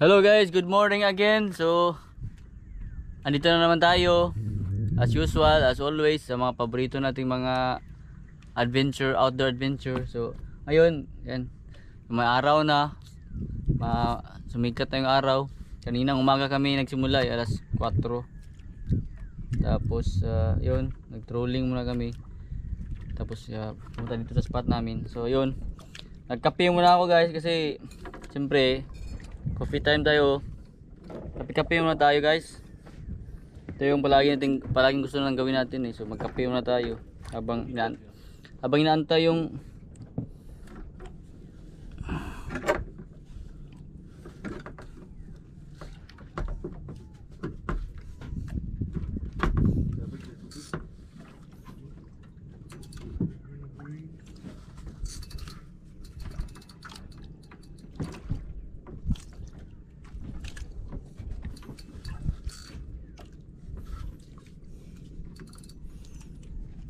Hello guys, good morning again. So, andito na naman tayo as usual, as always, sa mga paborito nating mga adventure, outdoor adventure. So, ngayon, yan, may araw na, sumikat na yung araw. Kaninang umaga kami nagsimula, alas 4. Tapos, yun, nag-trolling muna kami. Tapos, pumunta dito sa spot namin. So, yun, nagkape muna ako guys kasi, siyempre, coffee time tayo. Kape-kape muna tayo guys. Ito yung palaging gusto nang gawin natin eh. So magkape muna tayo habang inaantay yung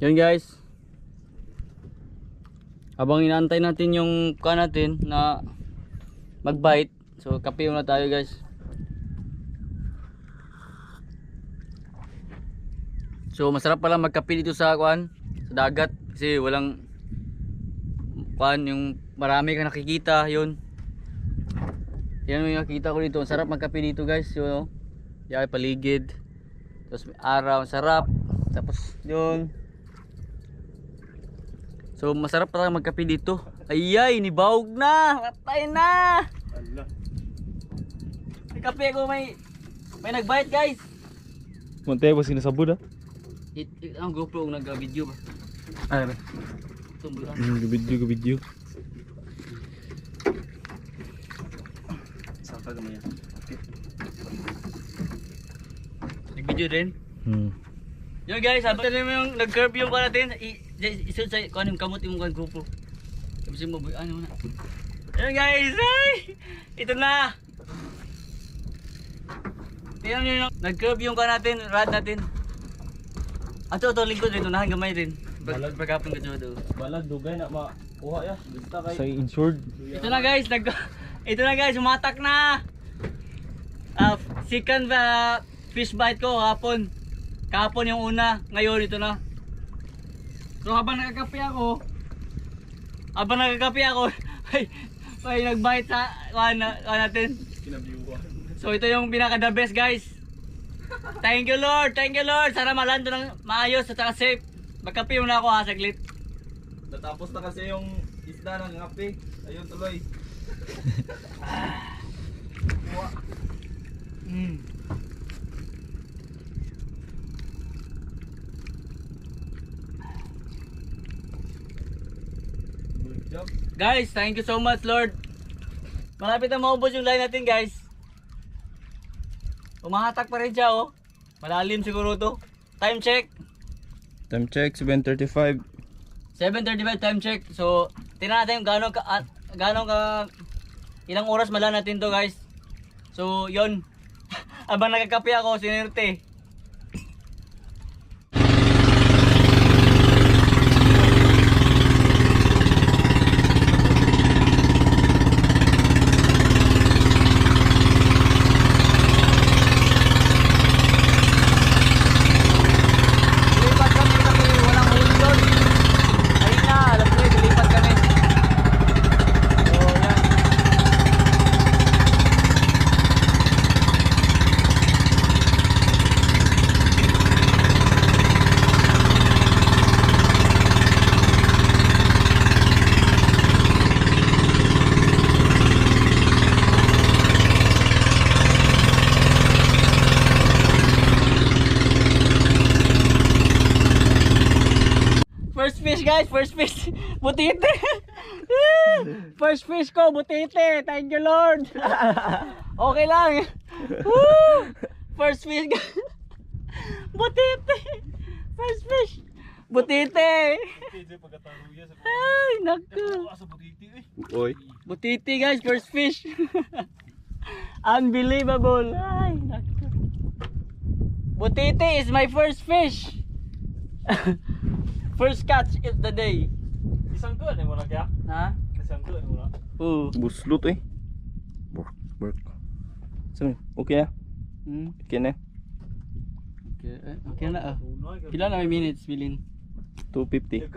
yun guys, habang inaantay natin yung kuha natin na mag-bite. So kape muna tayo guys. So masarap pala magkape dito sa kuan, sa dagat kasi walang kuan, yung marami kang nakikita. Yun, yan yung nakikita ko dito. Sarap magkape dito guys. Yun, yung paligid, tapos may araw, sarap. Tapos yun, so masarap pala magkape dito. Ayay, nibawag na. Patay na. Allah. May kape ko, may nag-bite guys. Montay ba sinasabod ah? Ang GoPro ang nag-video ba? Ay ba? Tumbulan. Video. Saan ka gamaya? Nag-video din? Yun guys, sabi na mo yung nag-curve yung pa natin. Isun sa kuan yung kamot yung kuan GoPro. Kasi mo ano na. Ayun guys, ay! Ito na. Tingnan niyo yung nag-curve yung kuan natin, rod natin. Ato to lingkod dito na gamay din. Pagkapon ka do. Balag dugay na makuha ya. Basta kay sa insured. Ito na guys, umatak na. Second fish bite ko hapon. Kahapon yung una, ngayon ito na. So habang nagkakape ako, may nag-bite sa kuha natin. So ito yung pinaka the best guys. Thank you Lord. Sana malando ng maayos at saka safe. Magkape muna ako ha, saglit. Natapos na kasi yung isda ng kape. Ayun tuloy. Guys, thank you so much Lord. Malapit na maubos yung line natin guys. Umahatak pa rin siya oh. Malalim siguro to. Time check 7:35. 7:35 time check. So tingnan natin kung gaano ka ilang oras mala natin to guys. So yon. Abang nagkakape ako, sinerte. First fish, butite. First fish ko, butite. Thank you Lord. Okay lang. Woo! First fish. Butite. First fish. Butite. Ay, naku. Oy. Butite guys, first fish. Unbelievable. Ay, naku. Butite is my first fish. First catch of the day. Isang ko mo na kaya? Ha? Isang ko mo na. Oo. Buslot eh. Work. So, okay na? Hmm. Okay na. Okay na ah. Pila na may minutes, Bilin? 250.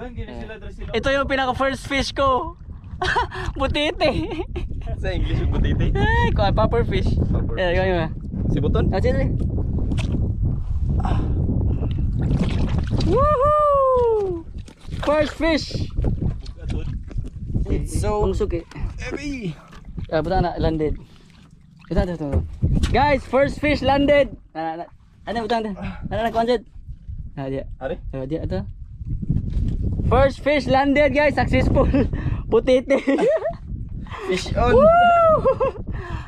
Ito yung pinaka first fish ko. Butite. Sa English yung butiti. Ay, puffer fish. Puffer Eh, yun. Si Buton? Ah, sige. Woohoo! First fish. It's so Pangsuki. heavy. Ah, buta na landed. Ito. Guys, first fish landed. Ano buta na? Ano na konjed? Ah, dia. Ari? Dia ito. First fish landed, guys. Successful. Butite. Fish on. Woo!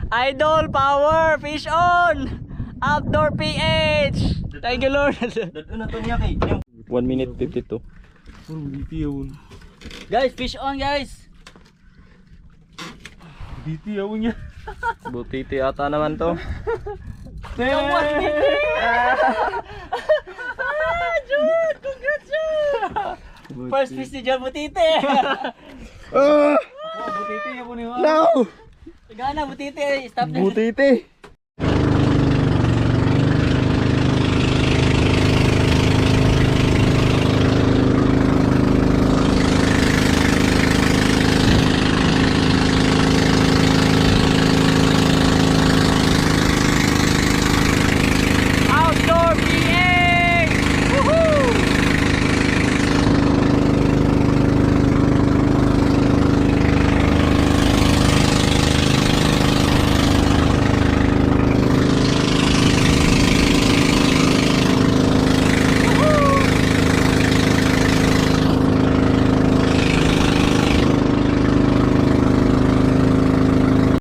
Idol power, fish on. Outdoor PH. Thank you, Lord. Dadun na to niya kay. 1 minute 52. Butiti yun. Guys, fish on, guys. Butiti yun niya. Butiti ata naman to. Jude, congrats, Jude. First fish ni John Butite. Ah! Butite, yun mo ni No! Gana, Butite. Stop na. Butiti.